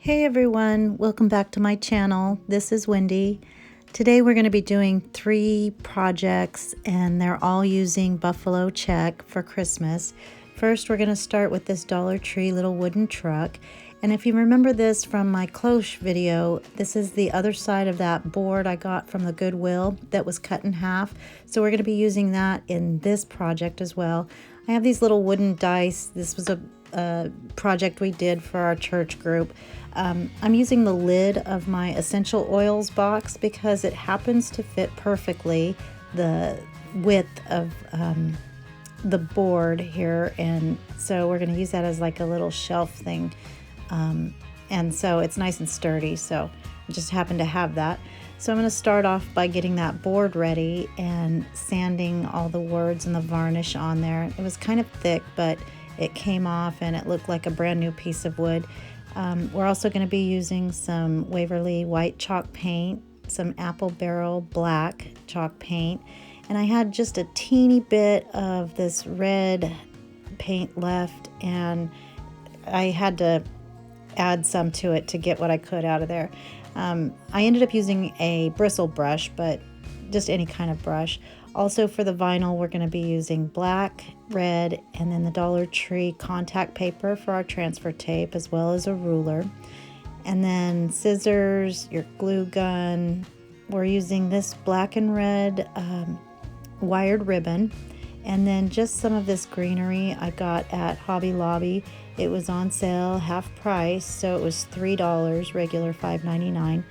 Hey everyone, welcome back to my channel. This is Wendy. Today we're going to be doing 3 projects and they're all using Buffalo Check for Christmas. First we're going to start with this Dollar Tree little wooden truck. And if you remember this from my cloche video, this is the other side of that board I got from the Goodwill that was cut in half. So we're going to be using that in this project as well. I have these little wooden dice. This was a project we did for our church group. I'm using the lid of my essential oils box because it happens to fit perfectly the width of the board here, and so we're going to use that as like a little shelf thing, and so it's nice and sturdy, so I just happen to have that. So I'm going to start off by getting that board ready and sanding all the words and the varnish on there. It was kind of thick, but it came off and it looked like a brand new piece of wood. We're also going to be using some Waverly white chalk paint, some Apple Barrel black chalk paint, and I had just a teeny bit of this red paint left, and I had to add some to it to get what I could out of there. I ended up using a bristle brush, but just any kind of brush. Also for the vinyl, we're going to be using black, red, and then the Dollar Tree contact paper for our transfer tape, as well as a ruler. And then scissors, your glue gun. We're using this black and red wired ribbon. And then just some of this greenery I got at Hobby Lobby. It was on sale, half price, so it was $3, regular $5.99.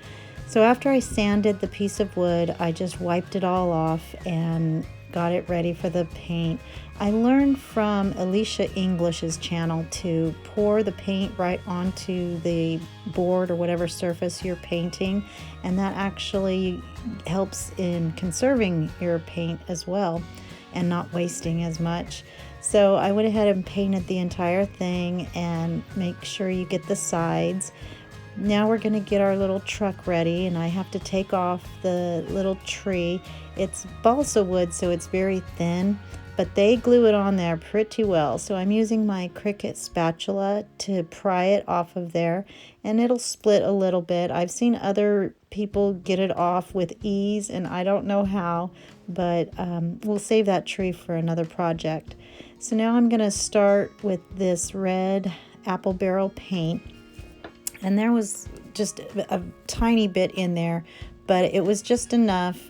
So after I sanded the piece of wood, I just wiped it all off and got it ready for the paint. I learned from Alicia English's channel to pour the paint right onto the board or whatever surface you're painting, and that actually helps in conserving your paint as well and not wasting as much. So I went ahead and painted the entire thing, and make sure you get the sides. Now we're going to get our little truck ready, and I have to take off the little tree. It's balsa wood, so it's very thin, but they glue it on there pretty well. So I'm using my Cricut spatula to pry it off of there, and it'll split a little bit. I've seen other people get it off with ease, and I don't know how, but we'll save that tree for another project. So now I'm going to start with this red Apple Barrel paint. And there was just a tiny bit in there, but it was just enough.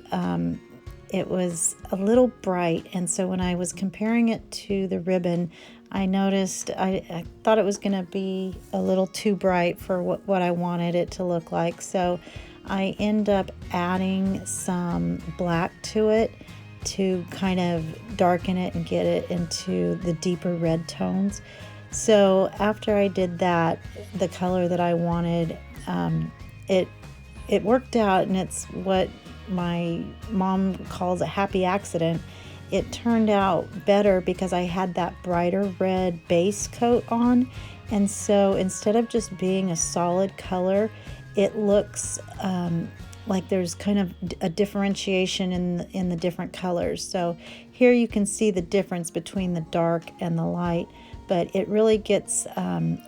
It was a little bright, and so when I was comparing it to the ribbon, I noticed I thought it was going to be a little too bright for what I wanted it to look like. So I end up adding some black to it to kind of darken it and get it into the deeper red tones. So after I did that, the color that I wanted, it worked out, and it's what my mom calls a happy accident. It turned out better because I had that brighter red base coat on, and so instead of just being a solid color, it looks like there's kind of a differentiation in the different colors. So here you can see the difference between the dark and the light, but it really gets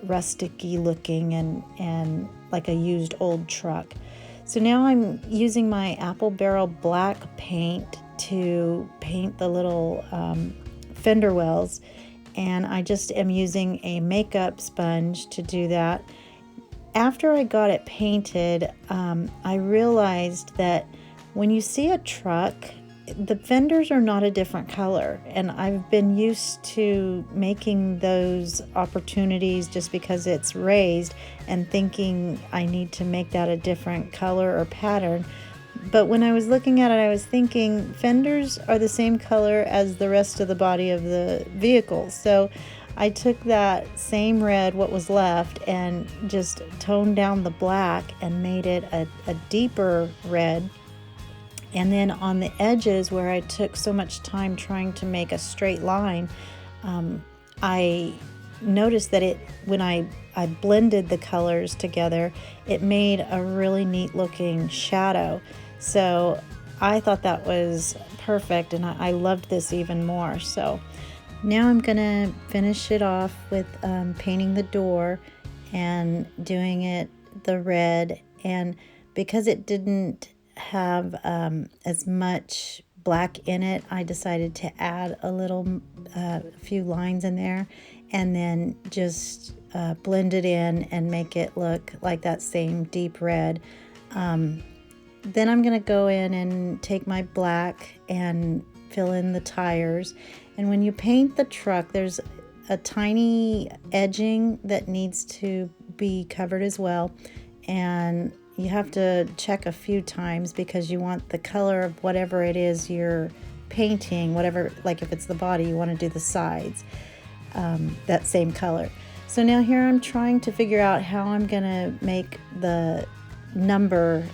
rustic-y looking and like a used old truck. So now I'm using my Apple Barrel black paint to paint the little fender wells, and I just am using a makeup sponge to do that. After I got it painted, I realized that when you see a truck, the fenders are not a different color, and I've been used to making those opportunities just because it's raised and thinking I need to make that a different color or pattern. But when I was looking at it, I was thinking fenders are the same color as the rest of the body of the vehicle. So I took that same red, what was left, and just toned down the black and made it a deeper red. And then on the edges where I took so much time trying to make a straight line, I noticed that when I blended the colors together, it made a really neat looking shadow. So I thought that was perfect, and I loved this even more. So now I'm gonna finish it off with painting the door and doing it the red, and because it didn't have as much black in it, I decided to add a little few lines in there, and then just blend it in and make it look like that same deep red. Then I'm going to go in and take my black and fill in the tires. And when you paint the truck, there's a tiny edging that needs to be covered as well. And you have to check a few times because you want the color of whatever it is you're painting, whatever, like if it's the body, you want to do the sides, that same color. So now here I'm trying to figure out how I'm going to make the number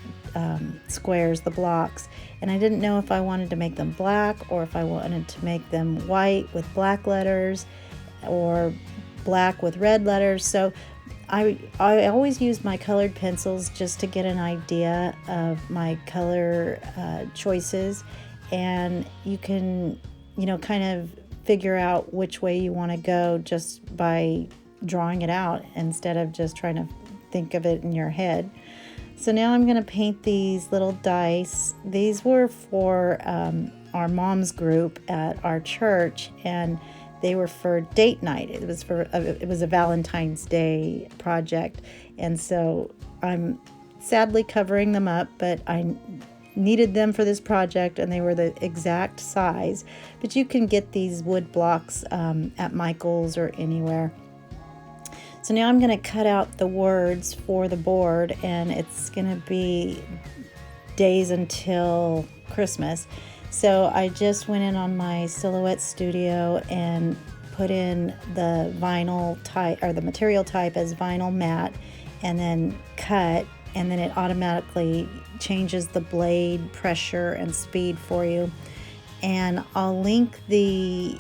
squares, the blocks, and I didn't know if I wanted to make them black or if I wanted to make them white with black letters or black with red letters. So I always use my colored pencils just to get an idea of my color choices, and you can, you know, kind of figure out which way you want to go just by drawing it out instead of just trying to think of it in your head. So now I'm going to paint these little dice. These were for our mom's group at our church, and they were for date night. It was a Valentine's Day project, and so I'm sadly covering them up, but I needed them for this project, and they were the exact size. But you can get these wood blocks at Michael's or anywhere. So now I'm going to cut out the words for the board, and it's going to be days until Christmas. So I just went in on my Silhouette Studio and put in the vinyl type, or the material type, as vinyl matte, and then cut, and then it automatically changes the blade pressure and speed for you. And I'll link the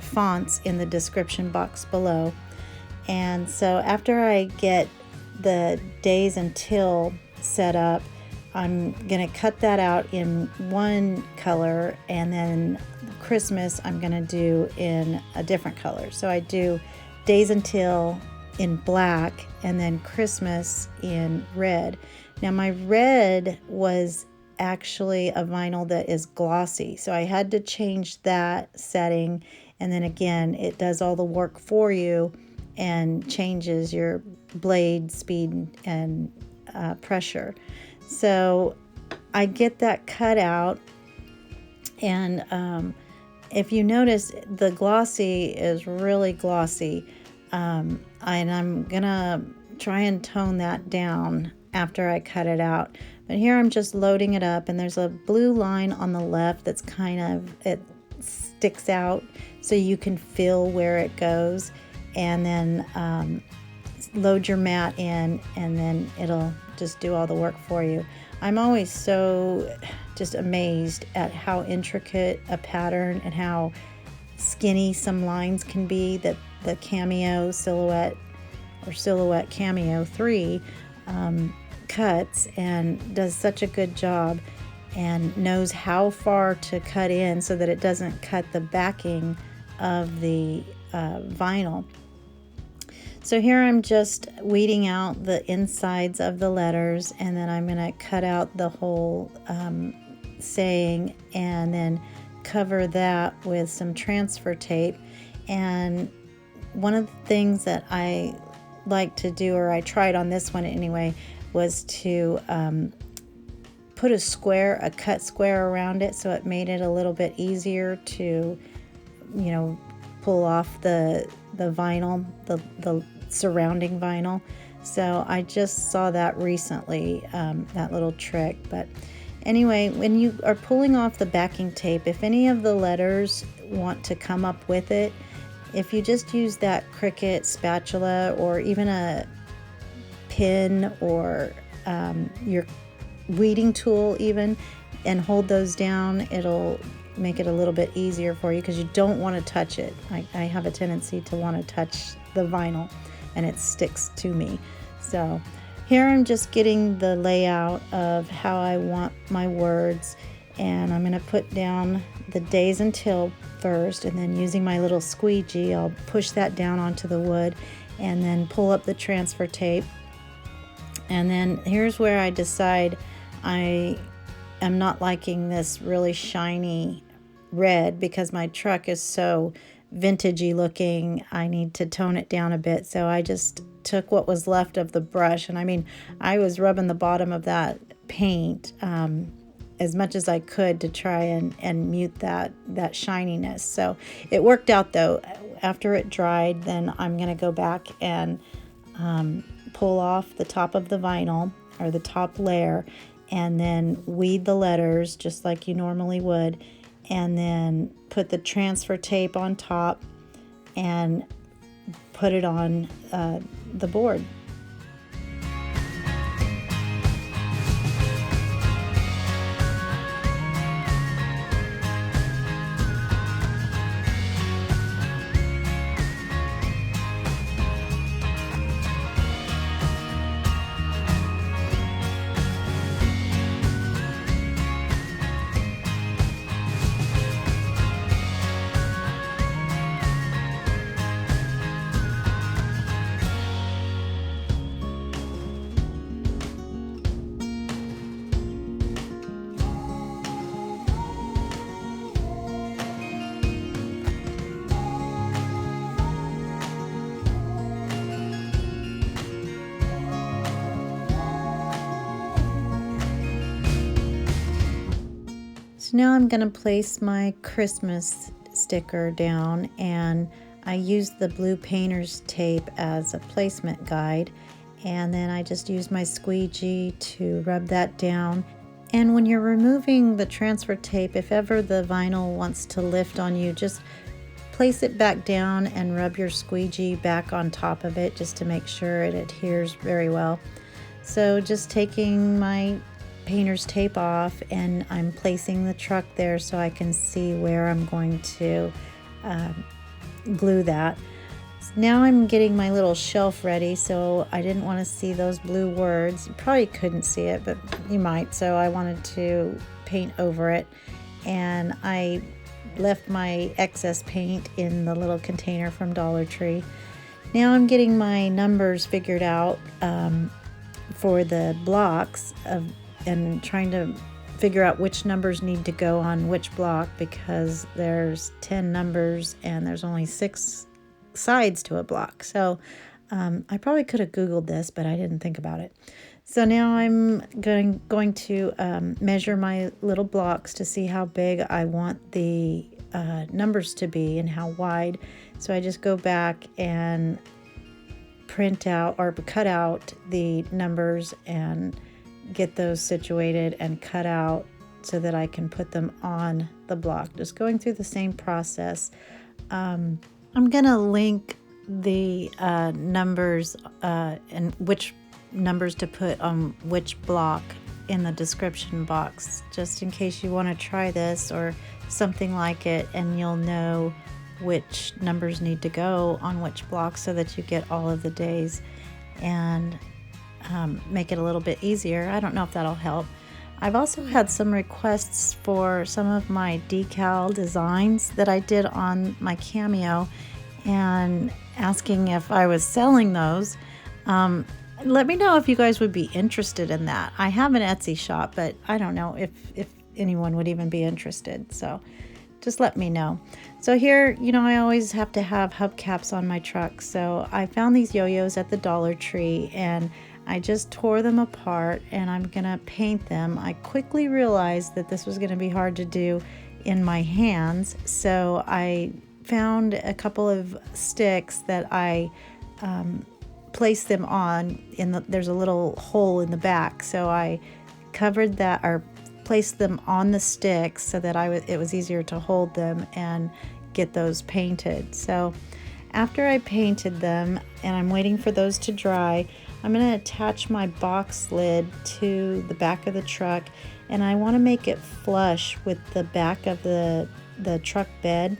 fonts in the description box below. And so after I get the days until set up, I'm going to cut that out in one color, and then Christmas I'm going to do in a different color. So I do days until in black and then Christmas in red. Now my red was actually a vinyl that is glossy, so I had to change that setting, and then again it does all the work for you and changes your blade speed and pressure. So I get that cut out, and if you notice, the glossy is really glossy, and I'm gonna try and tone that down after I cut it out. But here I'm just loading it up, and there's a blue line on the left that's kind of, it sticks out so you can feel where it goes, and then load your mat in, and then it'll just do all the work for you. I'm always so just amazed at how intricate a pattern and how skinny some lines can be that the Cameo Silhouette or Silhouette Cameo 3 cuts, and does such a good job and knows how far to cut in so that it doesn't cut the backing of the vinyl. So here I'm just weeding out the insides of the letters, and then I'm going to cut out the whole saying, and then cover that with some transfer tape. And one of the things that I like to do, or I tried on this one anyway, was to put a cut square around it, so it made it a little bit easier to, you know, pull off the vinyl, the surrounding vinyl. So I just saw that recently, that little trick. But anyway, when you are pulling off the backing tape, if any of the letters want to come up with it, if you just use that Cricut spatula or even a pin or your weeding tool even, and hold those down, it'll make it a little bit easier for you, because you don't want to touch it. I have a tendency to want to touch the vinyl, and it sticks to me. So here I'm just getting the layout of how I want my words, and I'm going to put down the days until first, and then using my little squeegee I'll push that down onto the wood, and then pull up the transfer tape And then here's where I decide I am not liking this really shiny red because my truck is so vintagey looking. I need to tone it down a bit. So I just took what was left of the brush, and I mean, I was rubbing the bottom of that paint as much as I could to try and mute that shininess. So it worked out though. After it dried, then I'm going to go back and pull off the top of the vinyl, or the top layer, and then weed the letters just like you normally would, and then put the transfer tape on top and put it on the board. So now I'm going to place my Christmas sticker down, and I used the blue painter's tape as a placement guide, and then I just used my squeegee to rub that down. And when you're removing the transfer tape, if ever the vinyl wants to lift on you, just place it back down and rub your squeegee back on top of it just to make sure it adheres very well. So just taking my painter's tape off, and I'm placing the truck there so I can see where I'm going to glue that. Now I'm getting my little shelf ready, so I didn't want to see those blue words. You probably couldn't see it, but you might, so I wanted to paint over it, and I left my excess paint in the little container from Dollar Tree. Now I'm getting my numbers figured out for the blocks and trying to figure out which numbers need to go on which block, because there's 10 numbers and there's only 6 sides to a block. So I probably could have Googled this, but I didn't think about it. So now I'm going to measure my little blocks to see how big I want the numbers to be and how wide. So I just go back and print out or cut out the numbers and get those situated and cut out so that I can put them on the block. Just going through the same process. I'm gonna link the numbers and which numbers to put on which block in the description box, just in case you want to try this or something like it, and you'll know which numbers need to go on which block so that you get all of the days and make it a little bit easier. I don't know if that'll help. I've also had some requests for some of my decal designs that I did on my Cameo, and asking if I was selling those. Let me know if you guys would be interested in that. I have an Etsy shop, but I don't know if anyone would even be interested. So just let me know. So here, you know, I always have to have hubcaps on my truck. So I found these yo-yos at the Dollar Tree, and I just tore them apart, and I'm gonna paint them. I quickly realized that this was gonna be hard to do in my hands, so I found a couple of sticks that I placed them on. There's a little hole in the back, so I covered that, or placed them on the sticks so that it was easier to hold them and get those painted. So after I painted them and I'm waiting for those to dry, I'm going to attach my box lid to the back of the truck, and I want to make it flush with the back of the truck bed,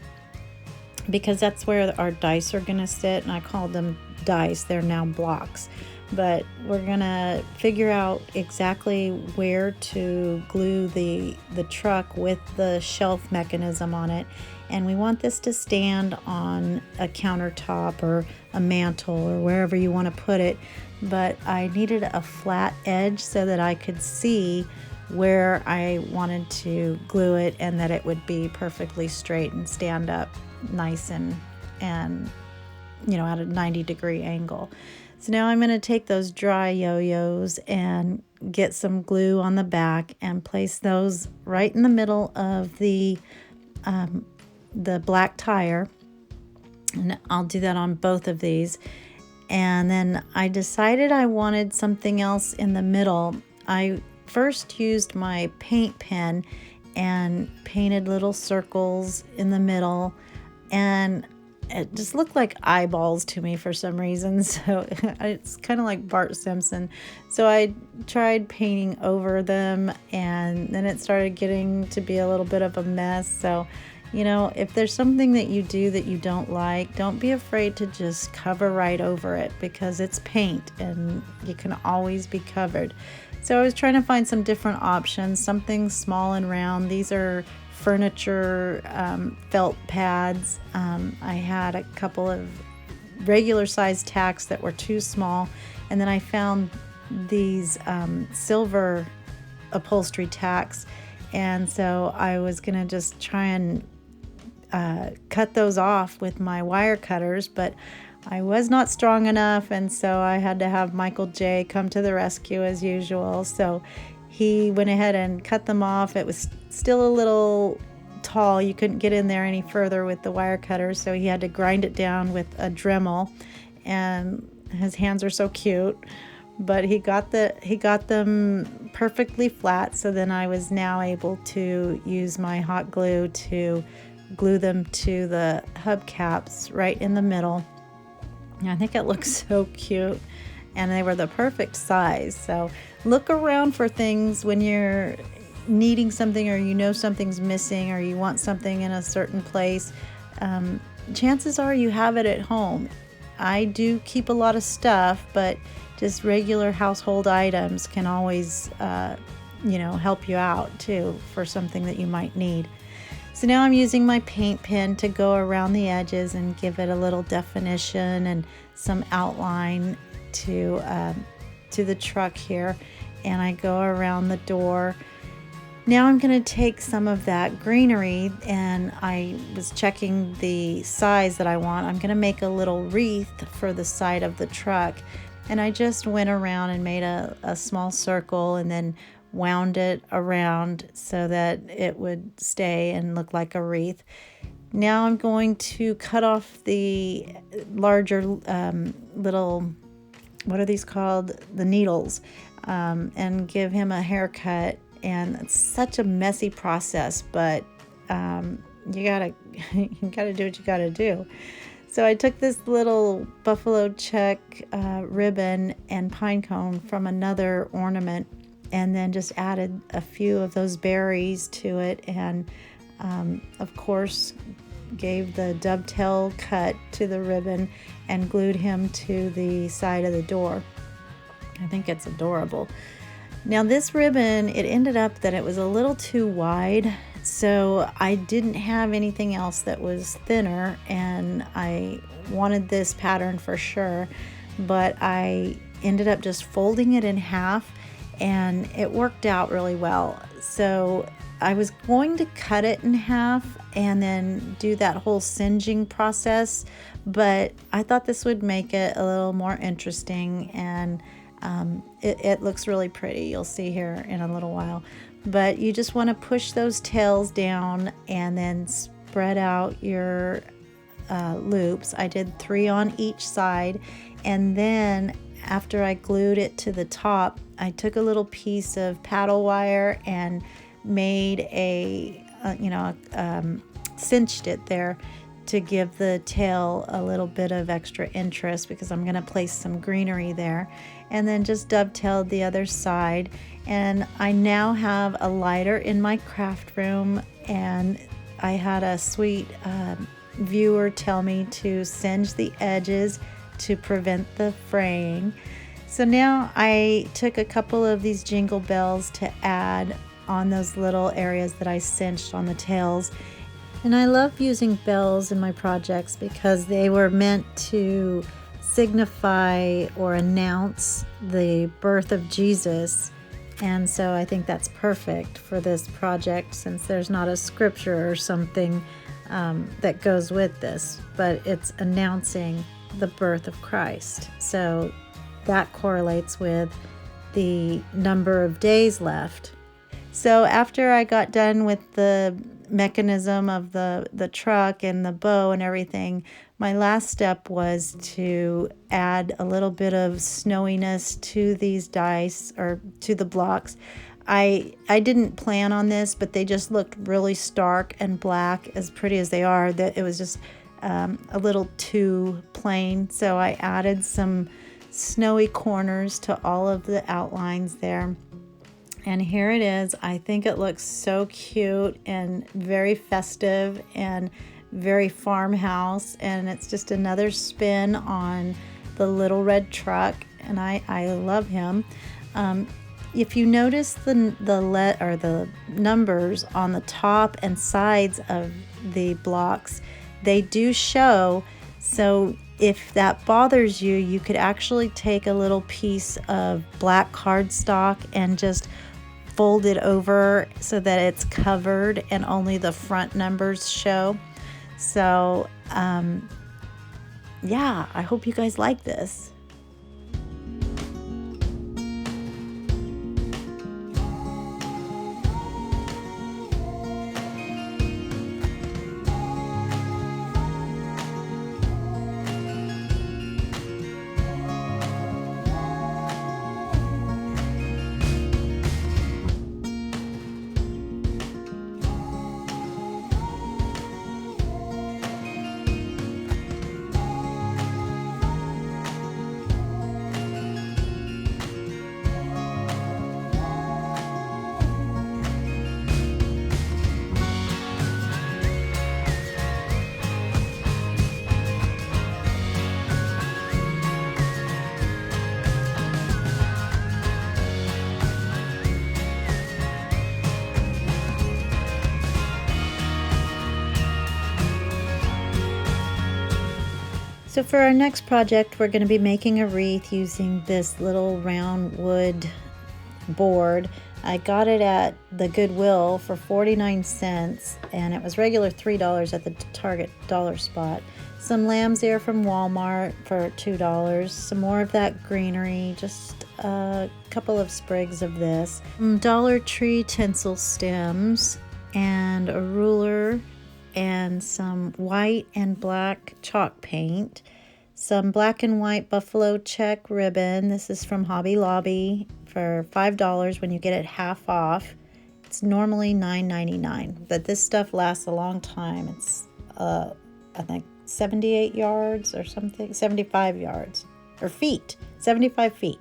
because that's where our dice are going to sit, and I call them dice. They're now blocks. But we're going to figure out exactly where to glue the truck with the shelf mechanism on it. And we want this to stand on a countertop or a mantle or wherever you want to put it, but I needed a flat edge so that I could see where I wanted to glue it and that it would be perfectly straight and stand up nice and you know, at a 90-degree angle. So now I'm going to take those dry yo-yos and get some glue on the back and place those right in the middle of the black tire. And I'll do that on both of these. And then I decided I wanted something else in the middle. I first used my paint pen and painted little circles in the middle, and it just looked like eyeballs to me for some reason. So it's kind of like Bart Simpson. So I tried painting over them, and then it started getting to be a little bit of a mess. So, you know, if there's something that you do that you don't like, don't be afraid to just cover right over it, because it's paint and you can always be covered. So I was trying to find some different options, something small and round. These are furniture felt pads. I had a couple of regular sized tacks that were too small, and then I found these silver upholstery tacks, and so I was gonna just try and cut those off with my wire cutters, but I was not strong enough, and so I had to have Michael J come to the rescue as usual. So he went ahead and cut them off. It was still a little tall. You couldn't get in there any further with the wire cutters, so he had to grind it down with a Dremel, and his hands are so cute. But he got them perfectly flat, so then I was now able to use my hot glue to glue them to the hubcaps right in the middle. And I think it looks so cute, and they were the perfect size. So look around for things when you're needing something, or you know something's missing, or you want something in a certain place. Chances are you have it at home. I do keep a lot of stuff, but just regular household items can always you know, help you out too for something that you might need. So now I'm using my paint pen to go around the edges and give it a little definition and some outline to the truck here. And I go around the door. Now I'm going to take some of that greenery, and I was checking the size that I want. I'm going to make a little wreath for the side of the truck. And I just went around and made a small circle and then wound it around so that it would stay and look like a wreath. Now I'm going to cut off the larger little, what are these called? The needles, and give him a haircut. And it's such a messy process, but you gotta do what you gotta do. So I took this little buffalo check ribbon and pine cone from another ornament, and then just added a few of those berries to it, and of course gave the dovetail cut to the ribbon and glued him to the side of the door. I think it's adorable. Now this ribbon, it ended up that it was a little too wide, so I didn't have anything else that was thinner, and I wanted this pattern for sure, but I ended up just folding it in half, and it worked out really well. So I was going to cut it in half and then do that whole singeing process, but I thought this would make it a little more interesting, and it looks really pretty. You'll see here in a little while. But you just want to push those tails down and then spread out your loops. I did 3 on each side, and then after I glued it to the top, I took a little piece of paddle wire and made cinched it there to give the tail a little bit of extra interest, because I'm going to place some greenery there, and then just dovetailed the other side. And I now have a lighter in my craft room, and I had a sweet viewer tell me to singe the edges to prevent the fraying. So now I took a couple of these jingle bells to add on those little areas that I cinched on the tails. And I love using bells in my projects because they were meant to signify or announce the birth of Jesus. And so I think that's perfect for this project, since there's not a scripture or something that goes with this, but it's announcing the birth of Christ. So that correlates with the number of days left. So after I got done with the mechanism of the truck and the bow and everything, my last step was to add a little bit of snowiness to these dice, or to the blocks. I didn't plan on this, but they just looked really stark and black, as pretty as they are, that it was just a little too plain. So I added some snowy corners to all of the outlines there. And here it is. I think it looks so cute and very festive and very farmhouse, and it's just another spin on the little red truck, and I love him. If you notice the numbers on the top and sides of the blocks, they do show. So if that bothers you, you could actually take a little piece of black cardstock and just fold it over so that it's covered and only the front numbers show. So yeah, I hope you guys like this. So for our next project, we're going to be making a wreath using this little round wood board. I got it at the Goodwill for 49 cents, and it was regular $3 at the Target dollar spot. Some lamb's ear from Walmart for $2. Some more of that greenery, just a couple of sprigs of this. Dollar Tree tinsel stems, and a ruler, and some white and black chalk paint, some black and white buffalo check ribbon. This is from Hobby Lobby for $5 when you get it half off. It's normally $9.99, but this stuff lasts a long time. It's I think 78 yards or something, 75 yards or feet, 75 feet.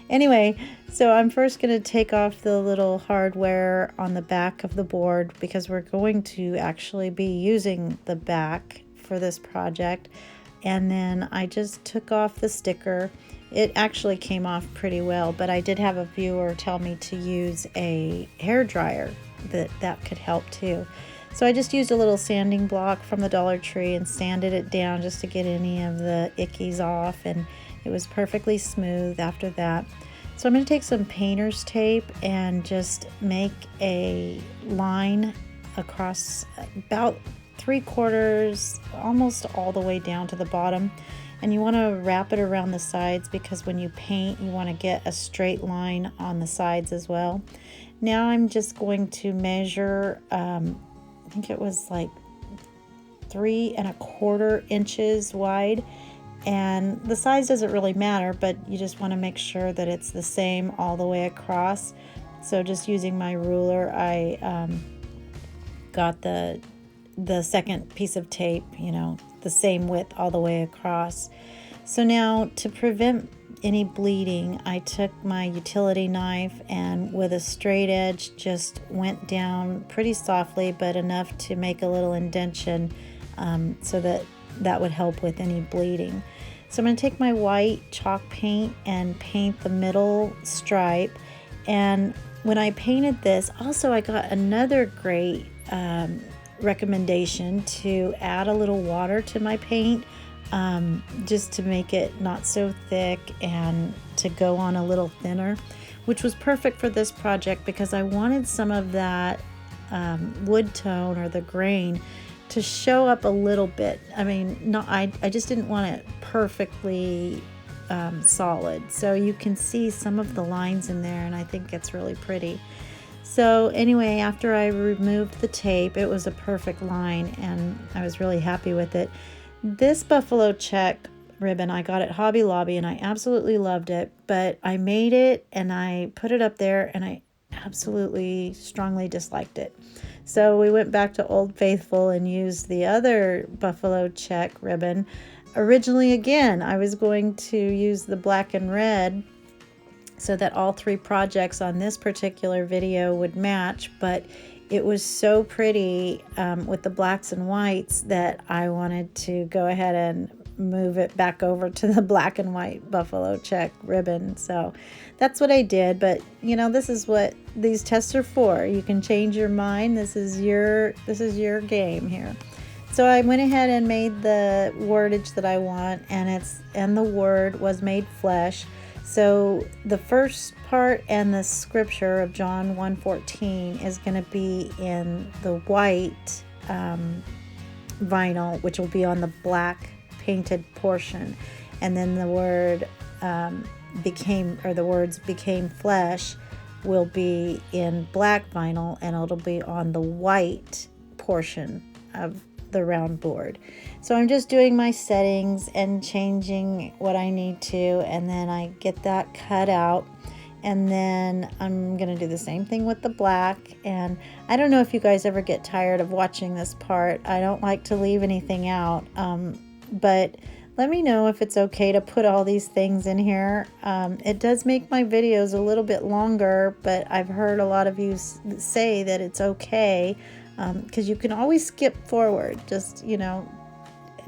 Anyway, so I'm first going to take off the little hardware on the back of the board, because we're going to actually be using the back for this project. And then I just took off the sticker. It actually came off pretty well, but I did have a viewer tell me to use a hair dryer that could help too. So I just used a little sanding block from the Dollar Tree and sanded it down just to get any of the ickies off, and it was perfectly smooth after that. So I'm going to take some painter's tape and just make a line across about 3/4, almost all the way down to the bottom. And you want to wrap it around the sides, because when you paint, you want to get a straight line on the sides as well. Now I'm just going to measure, I think it was like 3¼ inches wide. And the size doesn't really matter, but you just want to make sure that it's the same all the way across. So just using my ruler, I got the second piece of tape, the same width all the way across. So now, to prevent any bleeding, I took my utility knife and with a straight edge just went down pretty softly, but enough to make a little indentation, so that would help with any bleeding. So I'm going to take my white chalk paint and paint the middle stripe. And when I painted this, also I got another great recommendation to add a little water to my paint. just to make it not so thick and to go on a little thinner, which was perfect for this project because I wanted some of that wood tone or the grain to show up a little bit. I mean, I just didn't want it perfectly solid. So you can see some of the lines in there, and I think it's really pretty. So anyway, after I removed the tape, it was a perfect line, and I was really happy with it. This buffalo check ribbon I got at Hobby Lobby, and I absolutely loved it, but I made it and I put it up there, and I absolutely strongly disliked it. So we went back to Old Faithful and used the other buffalo check ribbon. Originally, again, I was going to use the black and red so that all three projects on this particular video would match, but it was so pretty with the blacks and whites that I wanted to go ahead and move it back over to the black and white buffalo check ribbon. So that's what I did. But you know, this is what these tests are for. You can change your mind. This is your game here. So I went ahead and made the wordage that I want, and the word was made flesh. So the first part and the scripture of John 1:14 is going to be in the white vinyl, which will be on the black painted portion, and then the word the words became flesh will be in black vinyl, and it'll be on the white portion of the round board. So I'm just doing my settings and changing what I need to, and then I get that cut out, and then I'm gonna do the same thing with the black. And I don't know if you guys ever get tired of watching this part. I don't like to leave anything out, but let me know if it's okay to put all these things in here. It does make my videos a little bit longer, but I've heard a lot of you say that it's okay, because you can always skip forward. Just, you know,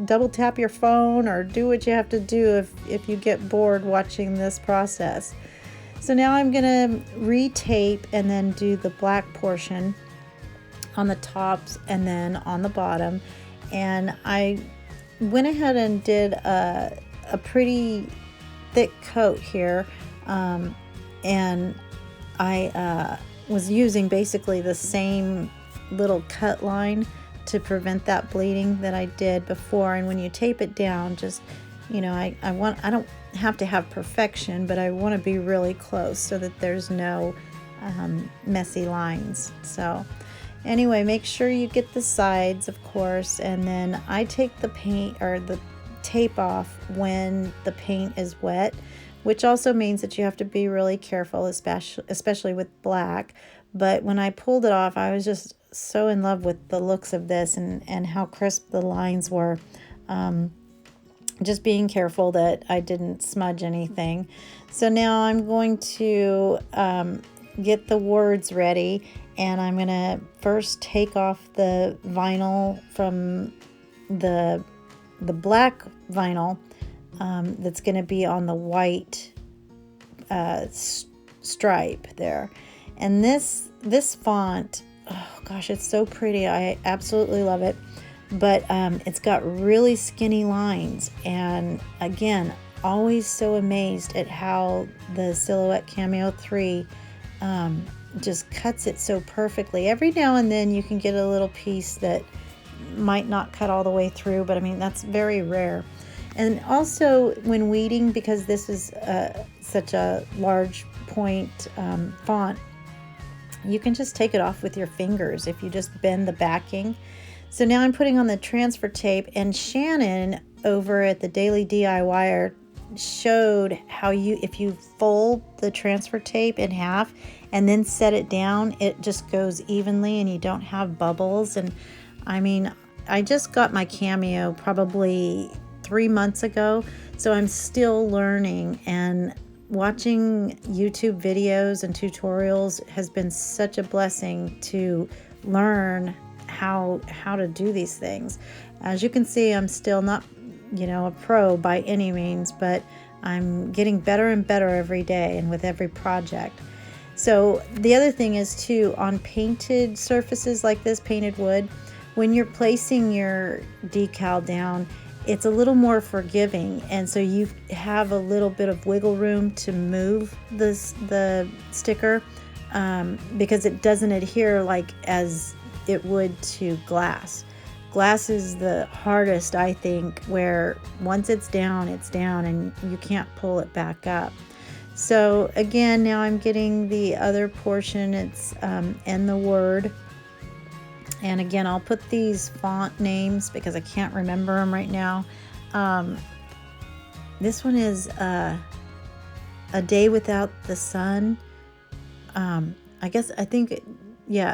double tap your phone or do what you have to do if you get bored watching this process. So now I'm gonna retape and then do the black portion on the tops and then on the bottom. And I went ahead and did a pretty thick coat here, and I was using basically the same little cut line to prevent that bleeding that I did before. And when you tape it down, just, you know, I don't have to have perfection, but I want to be really close so that there's no messy lines. So anyway, make sure you get the sides, of course, and then I take the paint or the tape off when the paint is wet, which also means that you have to be really careful, especially with black. But when I pulled it off, I was just so in love with the looks of this and how crisp the lines were. Just being careful that I didn't smudge anything. So now I'm going to get the words ready, and I'm gonna first take off the vinyl from the black vinyl that's gonna be on the white stripe there. And this font, oh gosh, it's so pretty. I absolutely love it. But it's got really skinny lines, and again, always so amazed at how the Silhouette Cameo 3 just cuts it so perfectly. Every now and then you can get a little piece that might not cut all the way through, but I mean, that's very rare. And also when weeding, because this is such a large point font, you can just take it off with your fingers if you just bend the backing. So now I'm putting on the transfer tape, and Shannon over at the Daily DIYer showed how if you fold the transfer tape in half and then set it down, it just goes evenly and you don't have bubbles. And I mean, I just got my Cameo probably 3 months ago, so I'm still learning, and watching YouTube videos and tutorials has been such a blessing to learn how to do these things. As you can see, I'm still not, you know, a pro by any means, but I'm getting better and better every day and with every project. So the other thing is too, on painted surfaces like this, painted wood, when you're placing your decal down, it's a little more forgiving, and so you have a little bit of wiggle room to move the sticker, because it doesn't adhere like as it would to glass. Glass is the hardest, I think, where once it's down and you can't pull it back up. So again, now I'm getting the other portion. It's and the word. And again, I'll put these font names because I can't remember them right now. This one is A Day Without the Sun. A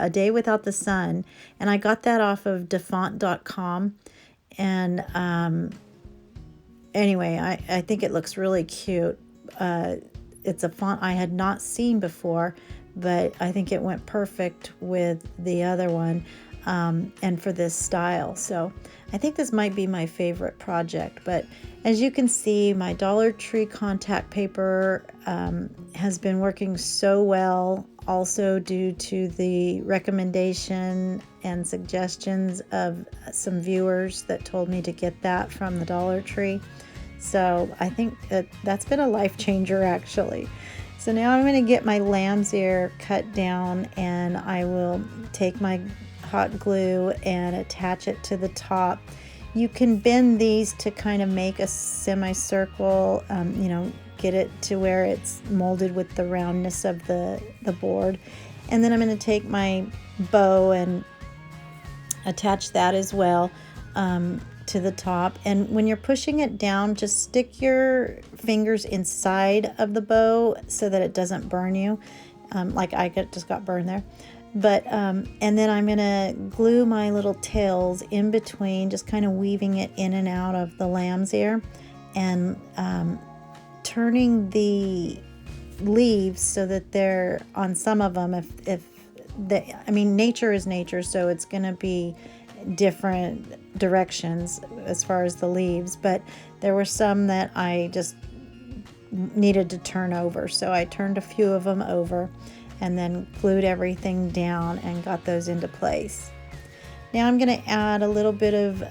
Day Without the Sun. And I got that off of defont.com. And anyway, I think it looks really cute. It's a font I had not seen before, but I think it went perfect with the other one. And for this style. So I think this might be my favorite project. But as you can see, my Dollar Tree contact paper has been working so well, also due to the recommendation and suggestions of some viewers that told me to get that from the Dollar Tree. So I think that's been a life changer, actually. So now I'm going to get my lamb's ear cut down, and I will take my hot glue and attach it to the top. You can bend these to kind of make a semicircle, get it to where it's molded with the roundness of the board. And then I'm going to take my bow and attach that as well to the top. And when you're pushing it down, just stick your fingers inside of the bow so that it doesn't burn you, like I just got burned there. But and then I'm gonna glue my little tails in between, just kind of weaving it in and out of the lamb's ear, and turning the leaves so that they're on some of them. Nature is nature, so it's gonna be different directions as far as the leaves. But there were some that I just needed to turn over, so I turned a few of them over, and then glued everything down and got those into place. Now I'm going to add a little bit of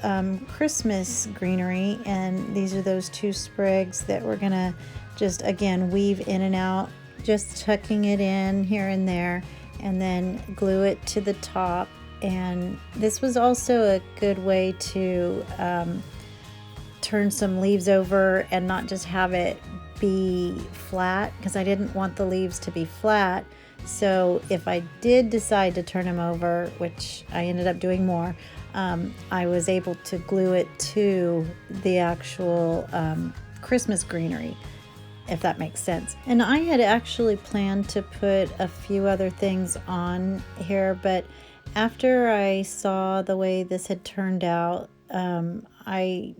Christmas greenery, and these are those 2 sprigs that we're going to just again weave in and out, just tucking it in here and there, and then glue it to the top. And this was also a good way to turn some leaves over and not just have it be flat, because I didn't want the leaves to be flat. So if I did decide to turn them over, which I ended up doing more, I was able to glue it to the actual Christmas greenery, if that makes sense. And I had actually planned to put a few other things on here, but after I saw the way this had turned out, I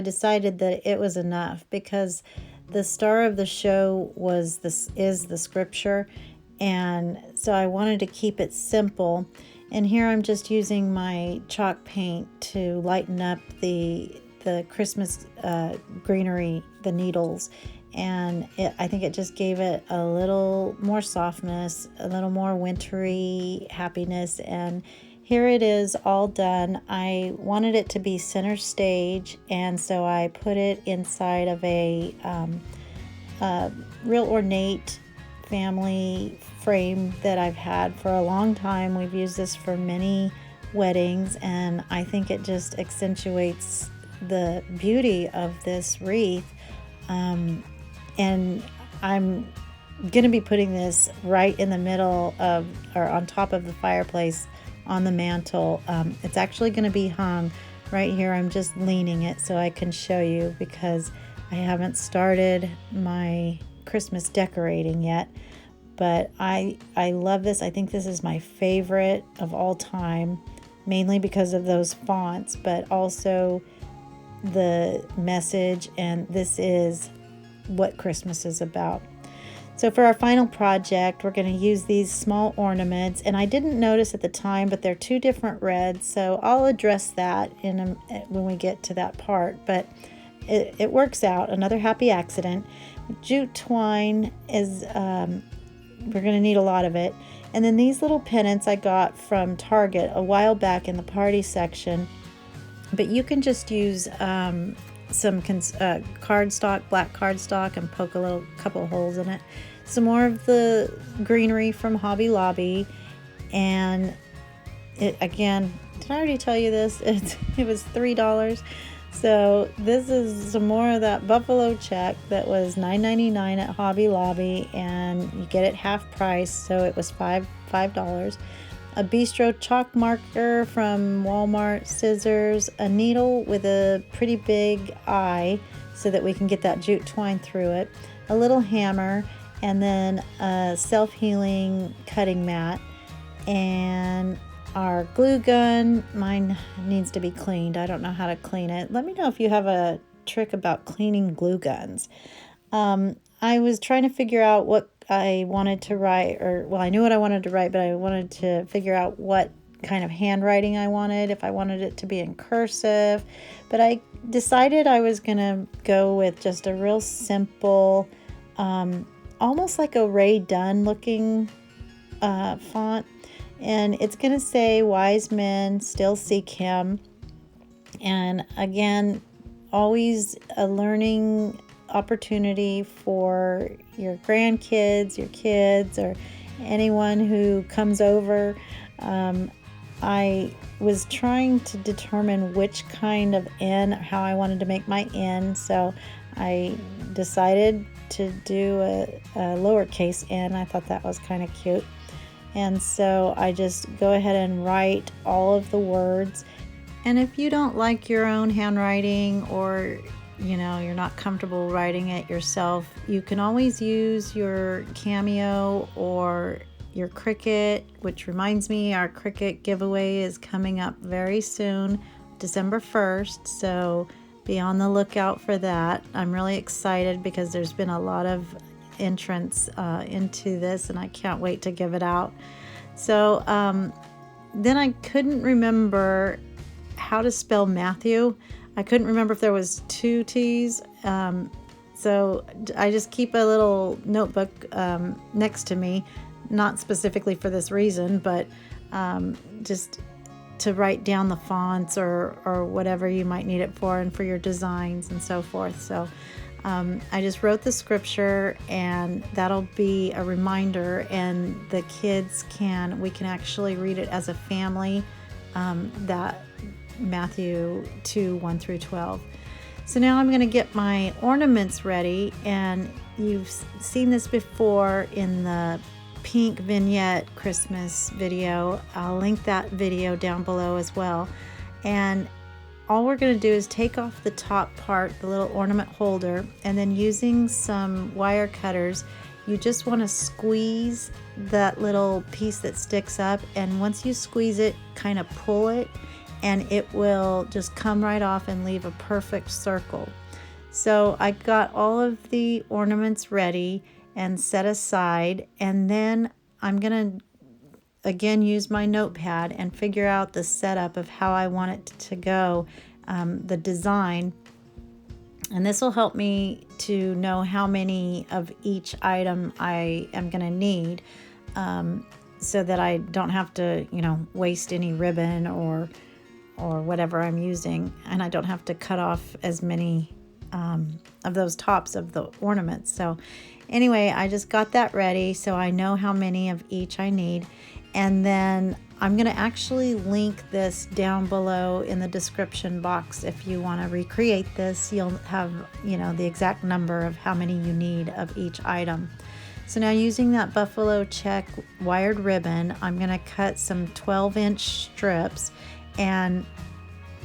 decided that it was enough, because the star of the show is the scripture. And so I wanted to keep it simple. And here I'm just using my chalk paint to lighten up the Christmas greenery, the needles. And I think it just gave it a little more softness, a little more wintry happiness. And here it is all done. I wanted it to be center stage, and so I put it inside of a real ornate family frame that I've had for a long time. We've used this for many weddings, and I think it just accentuates the beauty of this wreath. And I'm gonna be putting this right in the middle of, or on top of the fireplace on the mantle. It's actually gonna be hung right here. I'm just leaning it so I can show you, because I haven't started my Christmas decorating yet. But I love this. I think this is my favorite of all time, mainly because of those fonts, but also the message, and this is what Christmas is about. So for our final project, we're going to use these small ornaments, and I didn't notice at the time, but they're 2 different reds, so I'll address that when we get to that part. But it works out. Another happy accident. Jute twine is we're going to need a lot of it. And then these little pennants I got from Target a while back in the party section. but you can just use some cardstock, black cardstock, and poke a couple holes in it. Some more of the greenery from Hobby Lobby, and it again, did I already tell you this? It was $3. So this is some more of that buffalo check that was $9.99 at Hobby Lobby, and you get it half price, so it was $5. A bistro chalk marker from Walmart, scissors, a needle with a pretty big eye so that we can get that jute twine through it, a little hammer, and then a self-healing cutting mat, and our glue gun. Mine needs to be cleaned. I don't know how to clean it. Let me know if you have a trick about cleaning glue guns. I was trying to figure out what I wanted to write, or well, I knew what I wanted to write, but I wanted to figure out what kind of handwriting I wanted, if I wanted it to be in cursive. But I decided I was gonna go with just a real simple, almost like a Ray Dunn looking font, and it's gonna say wise men still seek him. And again, always a learning opportunity for your grandkids, your kids, or anyone who comes over. I was trying to determine which kind of N, how I wanted to make my N, so I decided to do a lowercase n. I thought that was kind of cute, and so I just go ahead and write all of the words. And if you don't like your own handwriting, or you know, you're not comfortable writing it yourself, you can always use your Cameo or your Cricut, which reminds me, our Cricut giveaway is coming up very soon, December 1st, so be on the lookout for that. I'm really excited because there's been a lot of entrance into this, and I can't wait to give it out. So then I couldn't remember how to spell Matthew. I couldn't remember if there was two T's, so I just keep a little notebook next to me, not specifically for this reason, but just to write down the fonts or whatever you might need it for, and for your designs and so forth. So I just wrote the scripture, and that'll be a reminder, and the kids we can actually read it as a family, that Matthew 2, 1 through 12. So now I'm going to get my ornaments ready, and you've seen this before in the pink vignette Christmas video. I'll link that video down below as well. And all we're going to do is take off the top part, the little ornament holder, and then using some wire cutters, you just want to squeeze that little piece that sticks up, and once you squeeze it, kind of pull it, and it will just come right off and leave a perfect circle. So I got all of the ornaments ready and set aside, and then I'm gonna again use my notepad and figure out the setup of how I want it to go, the design, and this will help me to know how many of each item I am gonna need, so that I don't have to, you know, waste any ribbon or whatever I'm using, and I don't have to cut off as many of those tops of the ornaments. So anyway, I just got that ready, so I know how many of each I need, and then I'm going to actually link this down below in the description box. If you want to recreate this, you'll have, you know, the exact number of how many you need of each item. So now, using that buffalo check wired ribbon, I'm going to cut some 12-inch strips, and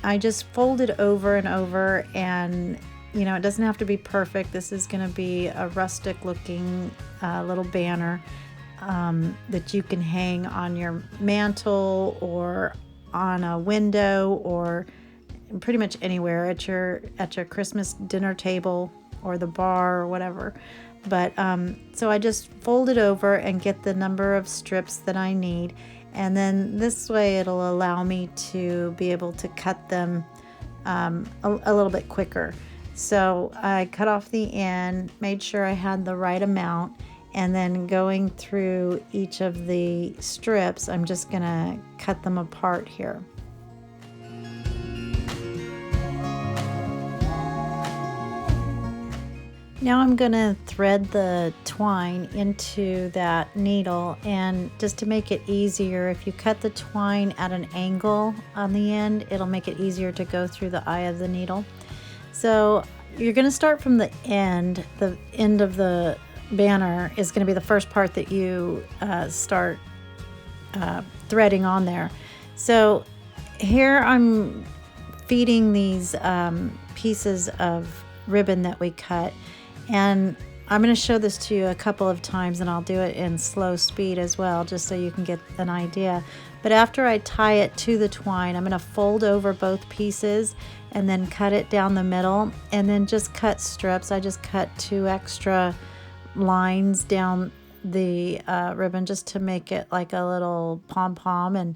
I just fold it over and over, and you know, it doesn't have to be perfect. This is going to be a rustic looking little banner that you can hang on your mantle or on a window, or pretty much anywhere at your Christmas dinner table or the bar or whatever. But so I just fold it over and get the number of strips that I need, and then this way it'll allow me to be able to cut them a little bit quicker. So I cut off the end, made sure I had the right amount, and then going through each of the strips, I'm just gonna cut them apart here. Now I'm going to thread the twine into that needle, and just to make it easier, if you cut the twine at an angle on the end, it'll make it easier to go through the eye of the needle. So you're going to start from the end. The end of the banner is going to be the first part that you start threading on there. So here I'm feeding these pieces of ribbon that we cut, and I'm going to show this to you a couple of times, and I'll do it in slow speed as well, just so you can get an idea. But after I tie it to the twine, I'm going to fold over both pieces and then cut it down the middle, and then just cut strips. I just cut 2 extra lines down the ribbon just to make it like a little pom-pom and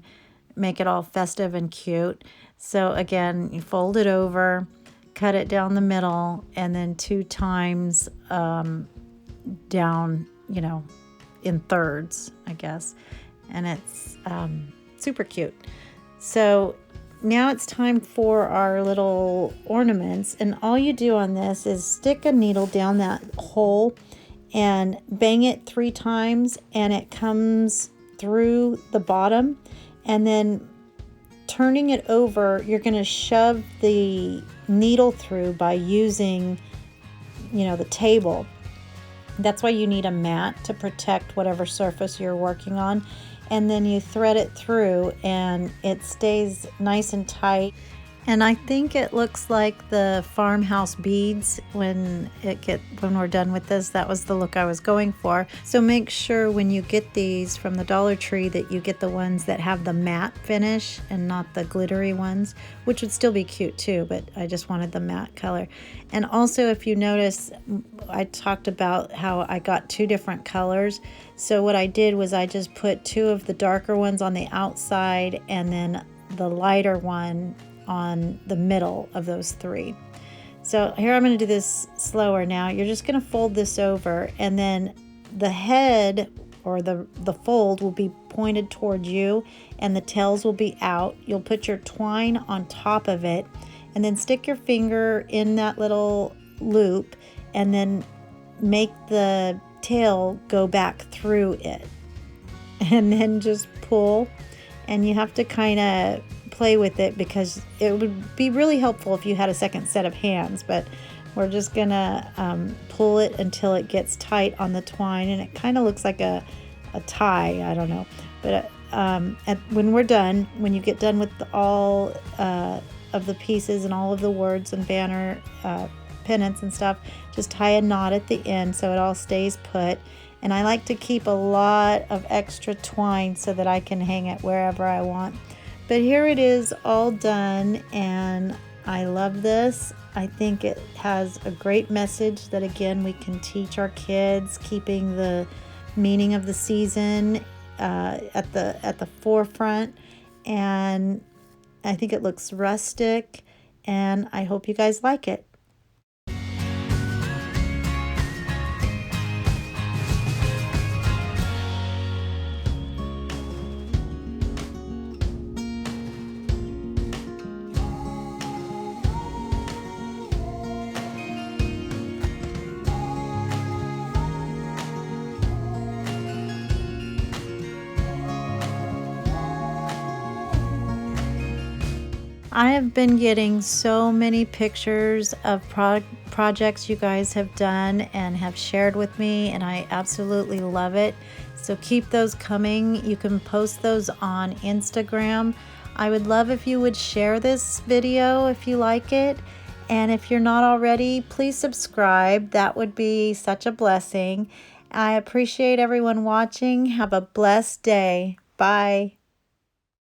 make it all festive and cute. So again, you fold it over, cut it down the middle, and then 2 times down, you know, in thirds, I guess. And it's super cute. So now it's time for our little ornaments, and all you do on this is stick a needle down that hole and bang it 3 times, and it comes through the bottom, and then turning it over, you're going to shove the needle through by using, you know, the table. That's why you need a mat to protect whatever surface you're working on, and then you thread it through and it stays nice and tight. And I think it looks like the farmhouse beads when we're done with this. That was the look I was going for. So make sure when you get these from the Dollar Tree that you get the ones that have the matte finish and not the glittery ones, which would still be cute too, but I just wanted the matte color. And also, if you notice, I talked about how I got 2 different colors. So what I did was I just put 2 of the darker ones on the outside and then the lighter one on the middle of those 3. So here I'm going to do this slower now. You're just going to fold this over, and then the head or the fold will be pointed toward you and the tails will be out. You'll put your twine on top of it and then stick your finger in that little loop and then make the tail go back through it, and then just pull. And you have to kind of play with it because it would be really helpful if you had a second set of hands, but we're just gonna pull it until it gets tight on the twine, and it kind of looks like a tie, I don't know, but when we're done, when you get done with all of the pieces and all of the words and banner pennants and stuff, just tie a knot at the end so it all stays put. And I like to keep a lot of extra twine so that I can hang it wherever I want. But here it is all done, and I love this. I think it has a great message that, again, we can teach our kids, keeping the meaning of the season at the forefront. And I think it looks rustic, and I hope you guys like it. I have been getting so many pictures of projects you guys have done and have shared with me, and I absolutely love it. So keep those coming. You can post those on Instagram. I would love if you would share this video if you like it. And if you're not already, please subscribe. That would be such a blessing. I appreciate everyone watching. Have a blessed day. Bye.